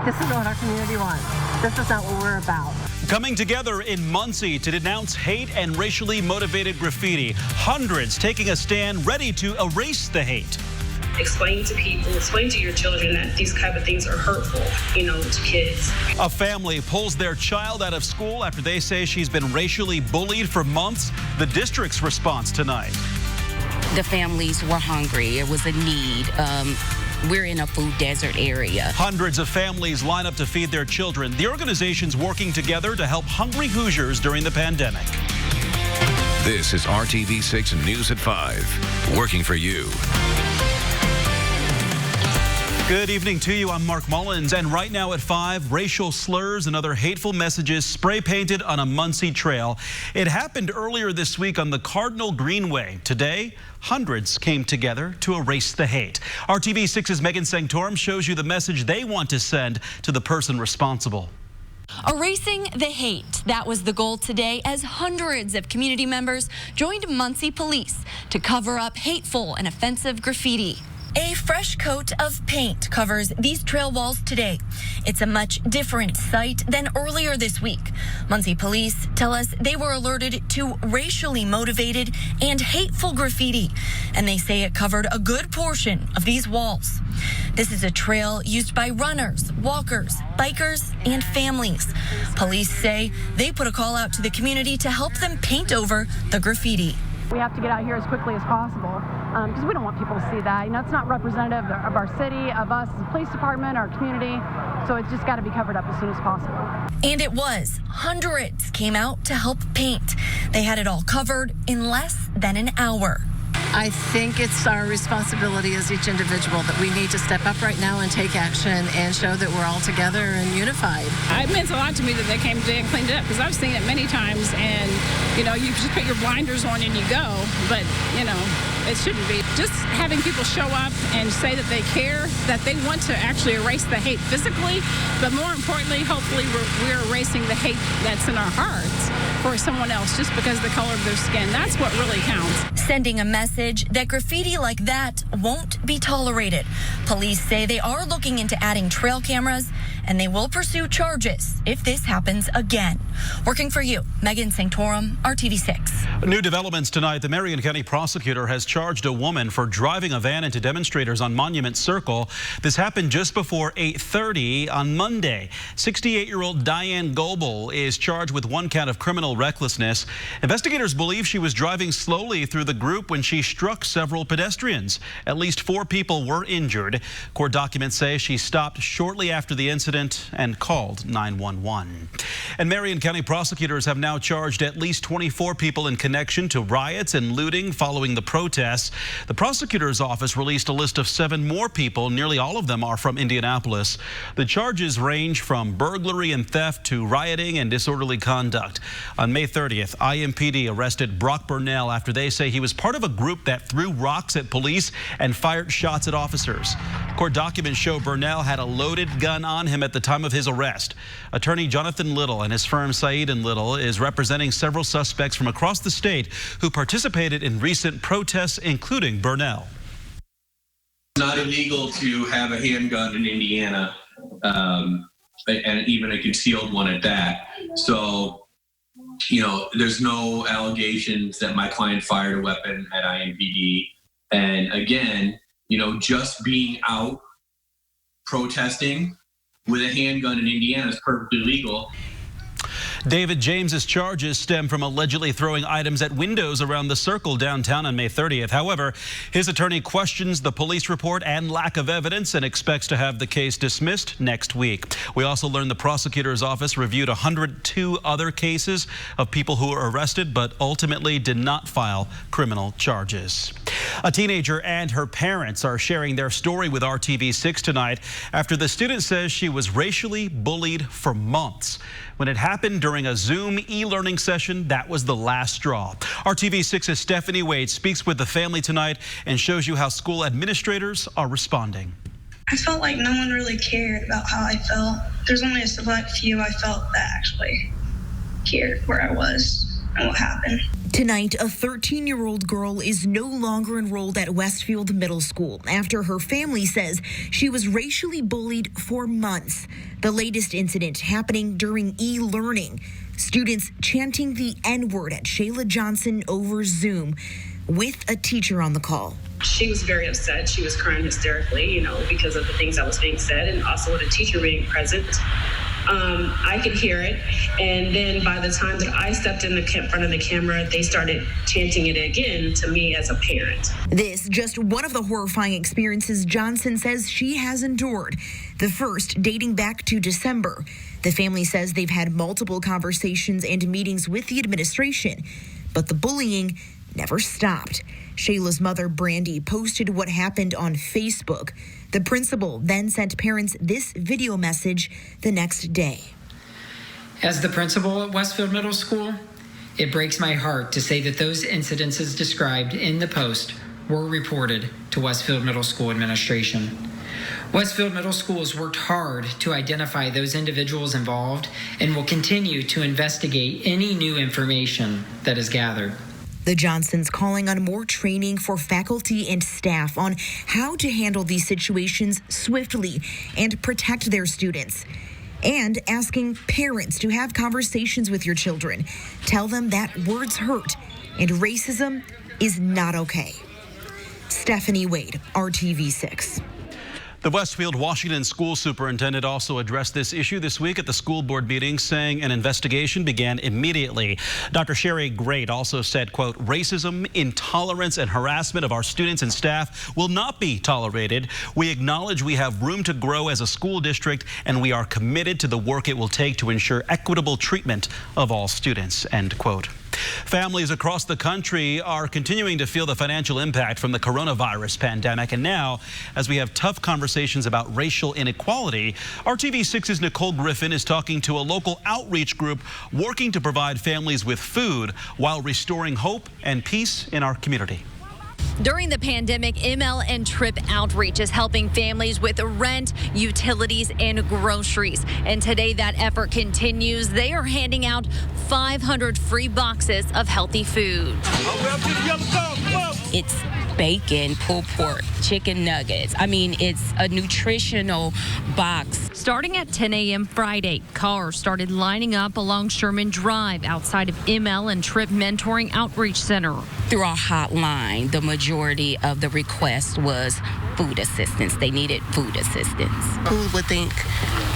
This is what our community wants. This is not what we're about. Coming together in Muncie to denounce hate and racially motivated graffiti. Hundreds taking a stand ready to erase the hate. Explain to people, explain to your children that these type of things are hurtful, to kids. A family pulls their child out of school after they say she's been racially bullied for months. The district's response tonight. The families were hungry. It was a need. We're in a food desert area. Hundreds of families line up to feed their children. The organization's working together to help hungry Hoosiers during the pandemic. This is RTV6 News at 5, working for you. Good evening to you. I'm Mark Mullins, and right now at 5, racial slurs and other hateful messages spray painted on a Muncie trail. It happened earlier this week on the Cardinal Greenway. Today, hundreds came together to erase the hate. RTV6's Megan Sanctorum shows you the message they want to send to the person responsible. Erasing the hate. That was the goal today as hundreds of community members joined Muncie police to cover up hateful and offensive graffiti. A fresh coat of paint covers these trail walls today. It's a much different sight than earlier this week. Muncie police tell us they were alerted to racially motivated and hateful graffiti, and they say it covered a good portion of these walls. This is a trail used by runners, walkers, bikers, and families. Police say they put a call out to the community to help them paint over the graffiti. We have to get out here as quickly as possible because we don't want people to see that. It's not representative of our city, of us as a police department, our community. So it's just got to be covered up as soon as possible. And it was. Hundreds came out to help paint. They had it all covered in less than an hour. I think it's our responsibility as each individual that we need to step up right now and take action and show that we're all together and unified. It means a lot to me that they came today and cleaned it up because I've seen it many times, and you just put your blinders on and you go, but it shouldn't be. Just having people show up and say that they care, that they want to actually erase the hate physically, but more importantly, hopefully we're erasing the hate that's in our hearts for someone else just because of the color of their skin. That's what really counts. Sending a message that graffiti like that won't be tolerated. Police say they are looking into adding trail cameras, and they will pursue charges if this happens again. Working for you, Megan Sanctorum, RTV6. New developments tonight. The Marion County prosecutor has charged a woman for driving a van into demonstrators on Monument Circle. This happened just before 8:30 on Monday. 68-year-old Diane Goebel is charged with 1 count of criminal recklessness. Investigators believe she was driving slowly through the group when she struck several pedestrians. At least 4 people were injured. Court documents say she stopped shortly after the incident and called 911. And Marion County prosecutors have now charged at least 24 people in connection to riots and looting following the protests. The prosecutor's office released a list of 7 more people. Nearly all of them are from Indianapolis. The charges range from burglary and theft to rioting and disorderly conduct. On May 30th, IMPD arrested Brock Burnell after they say he was part of a group that threw rocks at police and fired shots at officers. Court documents show Burnell had a loaded gun on him at the time of his arrest. Attorney Jonathan Little and his firm Said & Little is representing several suspects from across the state who participated in recent protests, including Burnell. It's not illegal to have a handgun in Indiana, and even a concealed one at that. So, there's no allegations that my client fired a weapon at IMPD. And again, just being out protesting with a handgun in Indiana is perfectly legal. David James's charges stem from allegedly throwing items at windows around the Circle downtown on May 30th. However, his attorney questions the police report and lack of evidence and expects to have the case dismissed next week. We also learned the prosecutor's office reviewed 102 other cases of people who were arrested but ultimately did not file criminal charges. A teenager and her parents are sharing their story with RTV6 tonight after the student says she was racially bullied for months. When it happened during a Zoom e-learning session, that was the last straw. RTV6's Stephanie Wade speaks with the family tonight and shows you how school administrators are responding. I felt like no one really cared about how I felt. There's only a select few I felt that actually cared where I was and what happened. Tonight, a 13-year-old girl is no longer enrolled at Westfield Middle School after her family says she was racially bullied for months. The The latest incident happening during e-learning. Students chanting the N-word at Shayla Johnson over Zoom with a teacher on the call. She was very upset. She was crying hysterically, because of the things that was being said, and also with the teacher being present. I could hear it, and then by the time that I stepped in the front of the camera, they started chanting it again to me as a parent. This just one of the horrifying experiences Johnson says she has endured, the first dating back to December. The family says they've had multiple conversations and meetings with the administration, but the bullying never stopped. Shayla's mother, Brandy, posted what happened on Facebook. The principal then sent parents this video message the next day. As the principal at Westfield Middle School, it breaks my heart to say that those incidences described in the post were reported to Westfield Middle School administration. Westfield Middle School has worked hard to identify those individuals involved and will continue to investigate any new information that is gathered. The Johnsons calling on more training for faculty and staff on how to handle these situations swiftly and protect their students. And asking parents to have conversations with your children. Tell them that words hurt and racism is not okay. Stephanie Wade, RTV6. The Westfield, Washington school superintendent also addressed this issue this week at the school board meeting, saying an investigation began immediately. Dr. Sherry Great also said, quote, racism, intolerance, and harassment of our students and staff will not be tolerated. We acknowledge we have room to grow as a school district, and we are committed to the work it will take to ensure equitable treatment of all students, end quote. Families across the country are continuing to feel the financial impact from the coronavirus pandemic. And now, as we have tough conversations about racial inequality, RTV6's Nicole Griffin is talking to a local outreach group working to provide families with food while restoring hope and peace in our community. During the pandemic, ML and Trip Outreach is helping families with rent, utilities, and groceries. And today that effort continues. They are handing out 500 free boxes of healthy food. It's bacon, pulled pork, chicken nuggets. I mean, it's a nutritional box. Starting at 10 a.m. Friday, cars started lining up along Sherman Drive outside of ML and Trip Mentoring Outreach Center. Through our hotline, the majority of the request was food assistance. They needed food assistance. Who would think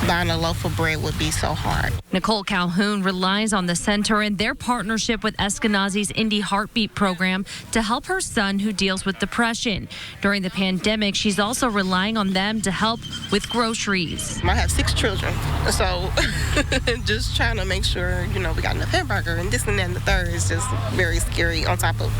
buying a loaf of bread would be so hard? Nicole Calhoun relies on the center and their partnership with Eskenazi's Indie Heartbeat program to help her son who deals with depression. During the pandemic, she's also relying on them to help with groceries. I have 6 children, so just trying to make sure, we got enough hamburger and this and that and the third is just very scary on top of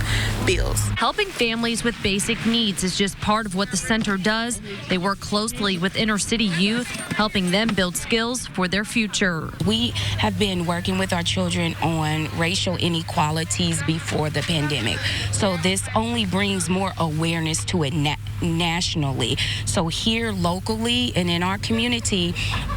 bills. Helping families with basic needs is just part of what the center does. They work closely with inner city youth, helping them build skills for their future. We have been working with our children on racial inequalities before the pandemic. So this only brings more awareness to it nationally. So here locally and in our community,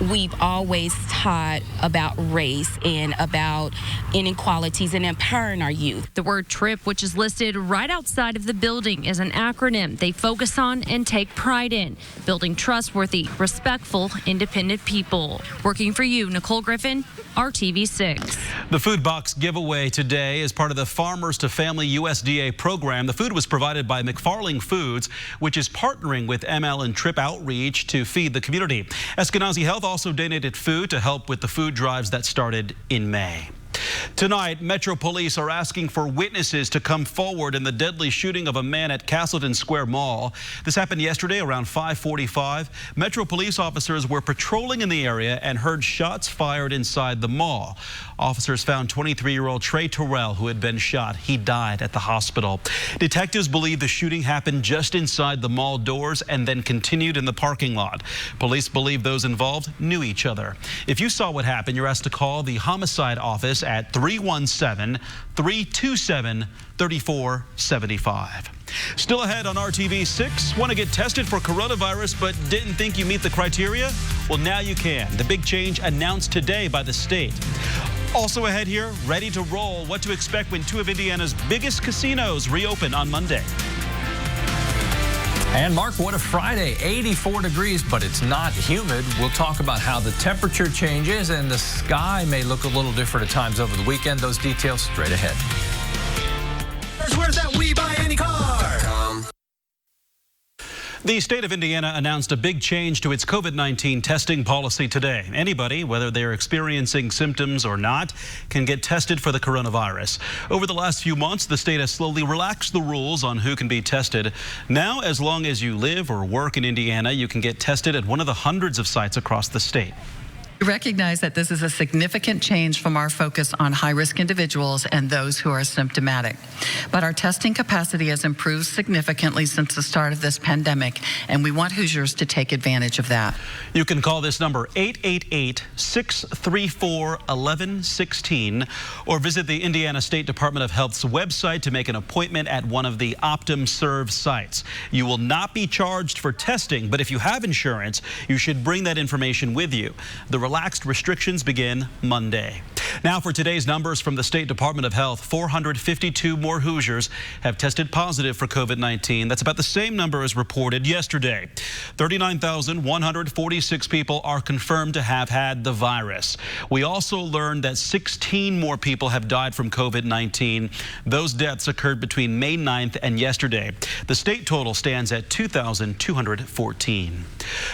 we've always taught about race and about inequalities and empowering our youth. The word TRIP, which is listed right outside of the building, is an acronym they focus on and take pride in, building trustworthy, respectful, independent people. Working for you, Nicole Griffin, RTV6. The food box giveaway today is part of the Farmers to Family USDA program. The food was provided by McFarling Foods, which is partnering with ML and Trip Outreach to feed the community. Eskenazi Health also donated food to help with the food drives that started in May. Tonight, Metro Police are asking for witnesses to come forward in the deadly shooting of a man at Castleton Square Mall. This happened yesterday around 5:45. Metro Police officers were patrolling in the area and heard shots fired inside the mall. Officers found 23-year-old Trey Terrell, who had been shot. He died at the hospital. Detectives believe the shooting happened just inside the mall doors and then continued in the parking lot. Police believe those involved knew each other. If you saw what happened, you're asked to call the homicide office at 317-327-3475. Still ahead on RTV6, want to get tested for coronavirus but didn't think you meet the criteria? Well, now you can. The big change announced today by the state. Also ahead here, ready to roll, what to expect when 2 of Indiana's biggest casinos reopen on Monday. And Mark, what a Friday. 84 degrees, but it's not humid. We'll talk about how the temperature changes and the sky may look a little different at times over the weekend. Those details straight ahead. Where's that We Buy Any Car? The state of Indiana announced a big change to its COVID-19 testing policy today. Anybody, whether they're experiencing symptoms or not, can get tested for the coronavirus. Over the last few months, the state has slowly relaxed the rules on who can be tested. Now, as long as you live or work in Indiana, you can get tested at one of the hundreds of sites across the state. We recognize that this is a significant change from our focus on high-risk individuals and those who are symptomatic. But our testing capacity has improved significantly since the start of this pandemic, and we want Hoosiers to take advantage of that. You can call this number 888-634-1116 or visit the Indiana State Department of Health's website to make an appointment at one of the Optum Serve sites. You will not be charged for testing, but if you have insurance, you should bring that information with you. The relaxed restrictions begin Monday. Now for today's numbers from the State Department of Health, 452 more Hoosiers have tested positive for COVID-19. That's about the same number as reported yesterday. 39,146 people are confirmed to have had the virus. We also learned that 16 more people have died from COVID-19. Those deaths occurred between May 9th and yesterday. The state total stands at 2,214.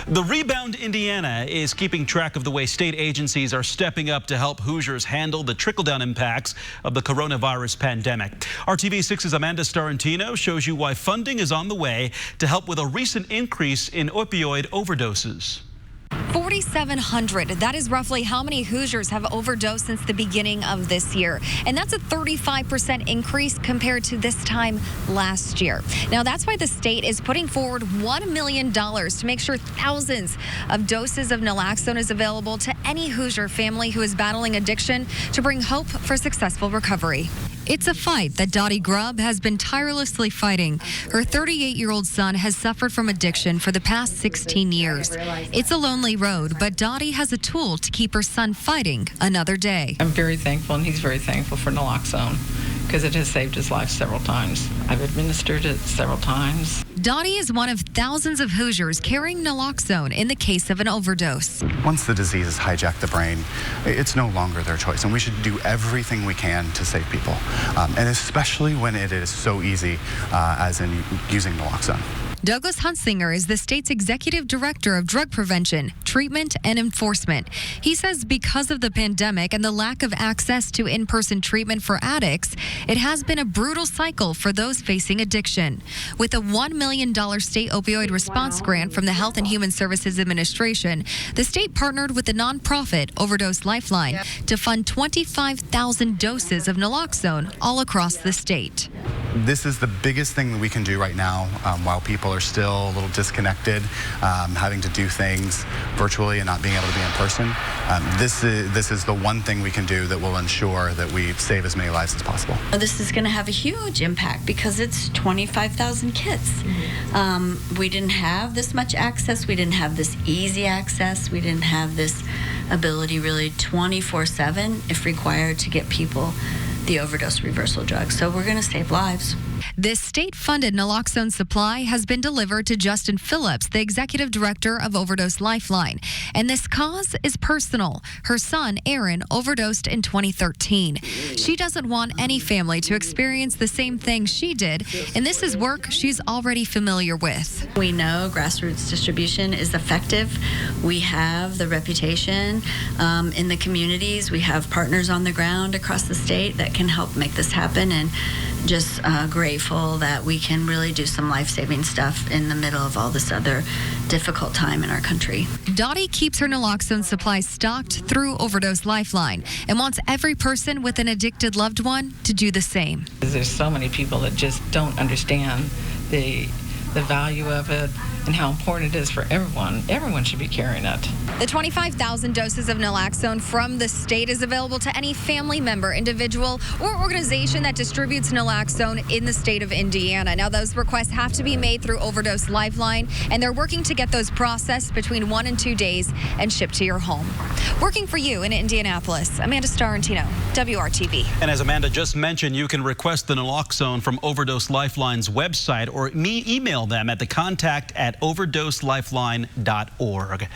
The Rebound Indiana is keeping track of the way state agencies are stepping up to help Hoosiers handle the trickle-down impacts of the coronavirus pandemic. RTV6's Amanda Starantino shows you why funding is on the way to help with a recent increase in opioid overdoses. 4,700. That is roughly how many Hoosiers have overdosed since the beginning of this year. And that's a 35% increase compared to this time last year. Now, that's why the state is putting forward $1 million to make sure thousands of doses of naloxone is available to any Hoosier family who is battling addiction to bring hope for successful recovery. It's a fight that Dottie Grubb has been tirelessly fighting. Her 38-year-old son has suffered from addiction for the past 16 years. It's a lonely road, but Dottie has a tool to keep her son fighting another day. I'm very thankful, and he's very thankful for naloxone because it has saved his life several times. I've administered it several times. Dottie is one of thousands of Hoosiers carrying naloxone in the case of an overdose. Once the disease has hijacked the brain, it's no longer their choice, and we should do everything we can to save people, and especially when it is so easy as in using naloxone. Douglas Huntsinger is the state's executive director of drug prevention, treatment, and enforcement. He says because of the pandemic and the lack of access to in-person treatment for addicts, it has been a brutal cycle for those facing addiction. With a $1 million state opioid response grant from the Health and Human Services Administration, the state partnered with the nonprofit Overdose Lifeline to fund 25,000 doses of naloxone all across the state. This is the biggest thing that we can do right now while people are still a little disconnected, having to do things virtually and not being able to be in person. This is the one thing we can do that will ensure that we save as many lives as possible. This is going to have a huge impact because it's 25,000 kids. We didn't have this much access. We didn't have this easy access. We didn't have this ability really 24/7 if required to get people the overdose reversal drug. So we're going to save lives. This state-funded naloxone supply has been delivered to Justin Phillips, the executive director of Overdose Lifeline. And this cause is personal. Her son, Aaron, overdosed in 2013. She doesn't want any family to experience the same thing she did, and this is work she's already familiar with. We know grassroots distribution is effective. We have the reputation in the communities. We have partners on the ground across the state that can help make this happen, and just grateful that we can really do some life-saving stuff in the middle of all this other difficult time in our country. Dottie keeps her naloxone supply stocked through Overdose Lifeline and wants every person with an addicted loved one to do the same. There's so many people that just don't understand the value of it and how important it is for everyone. Everyone should be carrying it. The 25,000 doses of naloxone from the state is available to any family member, individual, or organization that distributes naloxone in the state of Indiana. Now, those requests have to be made through Overdose Lifeline, and they're working to get those processed between 1 and 2 days and shipped to your home. Working for you in Indianapolis, Amanda Starrentino, WRTV. And as Amanda just mentioned, you can request the naloxone from Overdose Lifeline's website or email them at the contact@overdoselifeline.org.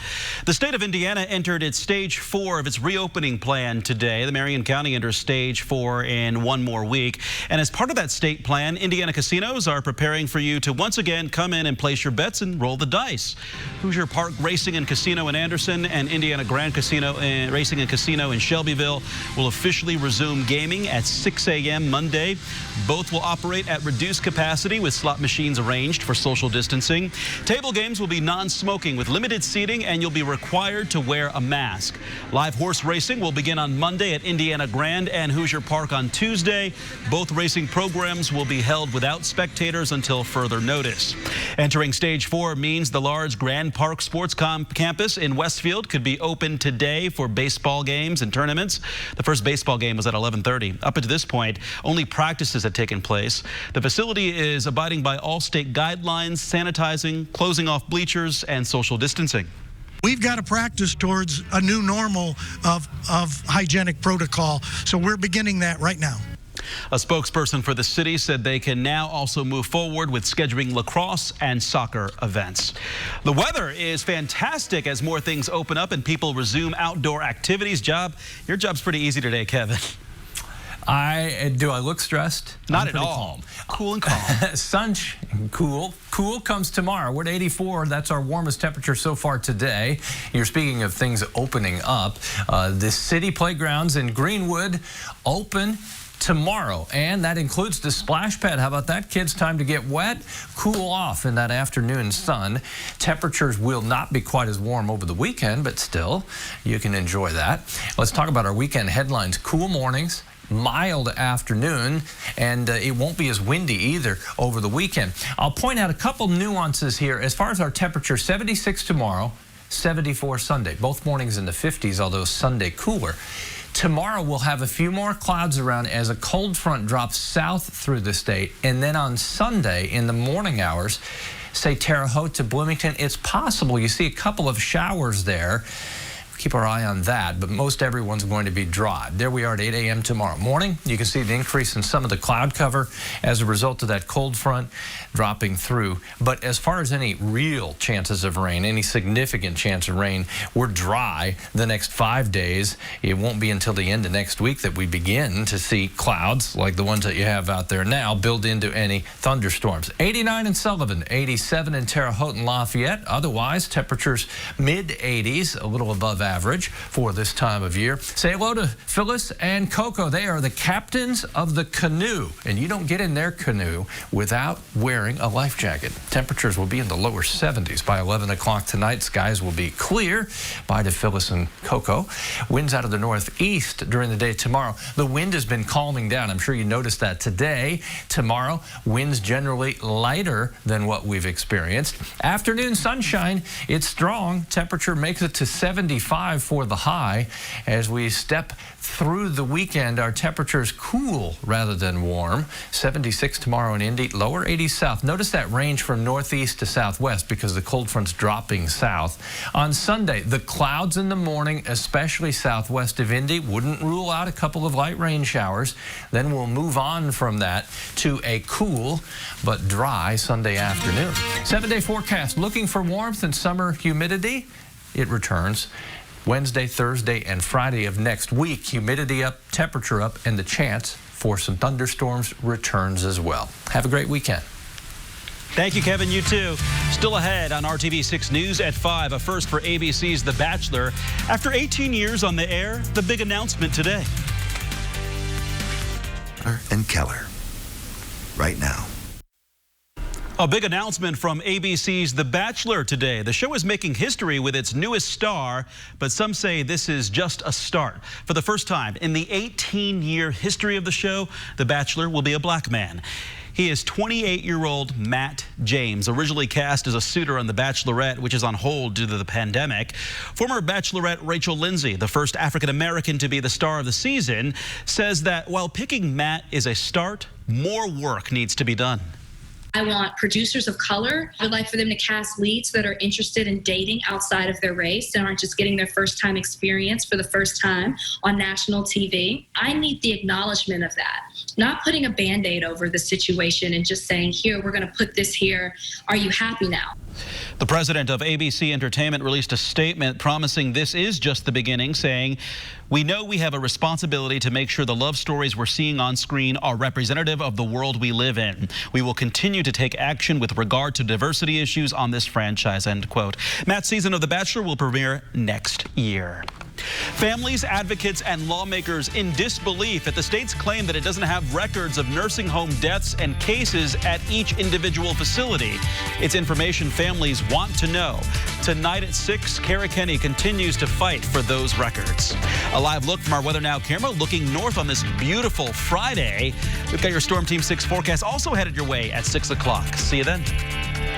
The state of Indiana entered its stage 4 of its reopening plan today. The Marion County enters stage 4 in one more week. And as part of that state plan, Indiana casinos are preparing for you to once again come in and place your bets and roll the dice. Hoosier Park Racing and Casino in Anderson and Indiana Grand Casino Racing and Casino in Shelbyville will officially resume gaming at 6 a.m. Monday. Both will operate at reduced capacity with slot machines arranged for social distancing. Table games will be non-smoking with limited seating, and you'll be required to wear a mask. Live horse racing will begin on Monday at Indiana Grand and Hoosier Park on Tuesday. Both racing programs will be held without spectators until further notice. Entering stage 4 means the large Grand Park Sports Campus in Westfield could be open today for baseball games and tournaments. The first baseball game was at 11:30. Up until this point, only practices had taken place. The facility is abiding by all state guidelines, sanitizing, closing off bleachers, and social distancing. We've got to practice towards a new normal of hygienic protocol, so we're beginning that right now. A spokesperson for the city said they can now also move forward with scheduling lacrosse and soccer events. The weather is fantastic as more things open up and people resume outdoor activities. Your job's pretty easy today, Kevin. Do I look stressed? Not at all. Calm. Cool and calm. Sunshine, cool. Cool comes tomorrow. We're at 84. That's our warmest temperature so far today. You're speaking of things opening up. The city playgrounds in Greenwood open tomorrow, and that includes the splash pad. How about that, kids? Time to get wet, cool off in that afternoon sun. Temperatures will not be quite as warm over the weekend, but still, you can enjoy that. Let's talk about our weekend headlines. Cool mornings, mild afternoon, and it won't be as windy either over the weekend. I'll point out a couple nuances here. As far as our temperature, 76 tomorrow, 74 Sunday. Both mornings in the 50s, although Sunday cooler. Tomorrow we'll have a few more clouds around as a cold front drops south through the state. And then on Sunday in the morning hours, say Terre Haute to Bloomington, it's possible you see a couple of showers there. Keep our eye on that, but most everyone's going to be dry. There we are at 8 a.m. tomorrow morning. You can see the increase in some of the cloud cover as a result of that cold front dropping through. But as far as any real chances of rain, any significant chance of rain, we're dry the next 5 days. It won't be until the end of next week that we begin to see clouds like the ones that you have out there now build into any thunderstorms. 89 in Sullivan, 87 in Terre Haute and Lafayette. Otherwise, temperatures mid-80s, a little above average for this time of year. Say hello to Phyllis and Coco. They are the captains of the canoe, and you don't get in their canoe without wearing a life jacket. Temperatures will be in the lower 70s by 11 o'clock tonight. Skies will be clear. Bye to Phyllis and Coco. Winds out of the northeast during the day tomorrow. The wind has been calming down. I'm sure you noticed that today. Tomorrow, winds generally lighter than what we've experienced. Afternoon sunshine, it's strong. Temperature makes it to 75 for the high. As we step through the weekend, our temperatures cool rather than warm. 76 tomorrow in Indy, lower 80s south. Notice that range from northeast to southwest because the cold front's dropping south. On Sunday, the clouds in the morning, especially southwest of Indy, wouldn't rule out a couple of light rain showers. Then we'll move on from that to a cool but dry Sunday afternoon. 7-day forecast looking for warmth and summer humidity. It returns Wednesday, Thursday, and Friday of next week. Humidity up, temperature up, and the chance for some thunderstorms returns as well. Have a great weekend. Thank you, Kevin. You too. Still ahead on RTV6 News at 5, a first for ABC's The Bachelor. After 18 years on the air, the big announcement today. And Keller, right now. A big announcement from ABC's The Bachelor today. The show is making history with its newest star, but some say this is just a start. For the first time in the 18-year history of the show, The Bachelor will be a black man. He is 28-year-old Matt James, originally cast as a suitor on The Bachelorette, which is on hold due to the pandemic. Former Bachelorette Rachel Lindsay, the first African-American to be the star of the season, says that while picking Matt is a start, more work needs to be done. I want producers of color. I would like for them to cast leads that are interested in dating outside of their race and aren't just getting their first time experience for the first time on national TV. I need the acknowledgement of that, not putting a Band-Aid over the situation and just saying, here, we're going to put this here. Are you happy now? The president of ABC Entertainment released a statement promising this is just the beginning, saying, "We know we have a responsibility to make sure the love stories we're seeing on screen are representative of the world we live in. We will continue to take action with regard to diversity issues on this franchise," end quote. Matt's season of The Bachelor will premiere next year. Families, advocates, and lawmakers in disbelief at the state's claim that it doesn't have records of nursing home deaths and cases at each individual facility. It's information families want to know. Tonight at 6, Kara Kenny continues to fight for those records. A live look from our Weather Now camera looking north on this beautiful Friday. We've got your Storm Team 6 forecast also headed your way at 6 o'clock. See you then.